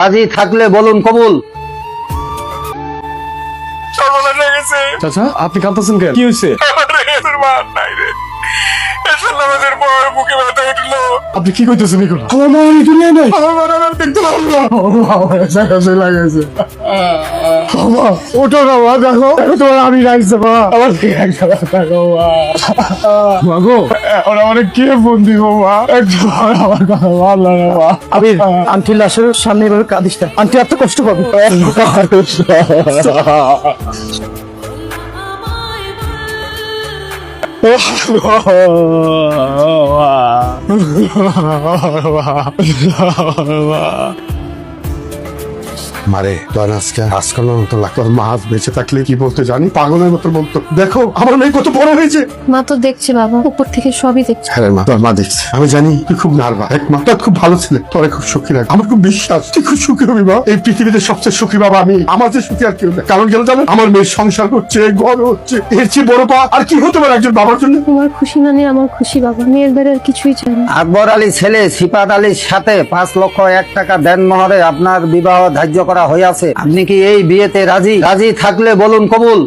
রাজি থাকলে বলুন কবুল। সর্বনাশ হয়ে গেছে। চাচা আপনি কাঁদতেছেন কেন? কি হয়েছে? তোর মা নাই রে। এসব নামাজের পর বুকে ব্যথা উঠলো। আপনি কি কইতেছেন এগুলো? আমার মা এই দুনিয়ায় নাই। আমার মা আর দেখতে পারবো না। লাগাইছে মা, ওঠো না মা, দেখো দেখো তোমার আমি রাখছে মা, আমার দিকে একটা দেখো মা গো, ওরা অনেক কে ফোন দিব মা, একটু আমার কথা ভালো না মা। আবির, আন্টি লাশের সামনে এভাবে কাঁদিস না, আন্টি এত কষ্ট পাবে। মারে তোর আজকাল মতো লাগতো। মা আজ বেঁচে থাকলে কি বলতো জানি, পাগলের মতো বলতো, দেখো আমার মেয়ে কত বড় হয়েছে। মা তো দেখছে বাবা, উপর থেকে সবই দেখছে। হ্যাঁ রে মা, তোর মা দেখছে। আমি জানি তুই খুব নার্ভাস। এক মা তোর খুব ভালো ছেলে, তোর খুব সুখী রাখ। আমার খুব বিশ্বাস তুই খুব সুখী হবি মা। এই পৃথিবীতে সবচেয়ে সুখী বাবা আমি, আমার যে সুখী আর কেউ নেই। কারণ কেন জানেন, আমার মেয়ের সংসার করছে, ঘর হচ্ছে, এর চেয়ে বড় পা আর কি হতে পারে একজন বাবার জন্য। তোমার খুশি মানে আমার খুশি বাবা, মেয়ের বেড়ে আর কিছুই চাই না। আকবর আলী ছেলে সিফাত আলীর সাথে 5,01,000 টাকা দেনমোহরে আপনার বিবাহ ধার্য করা হইয়াছে। আপনি কি এই বিয়েতে রাজি? রাজি থাকলে বলুন কবুল।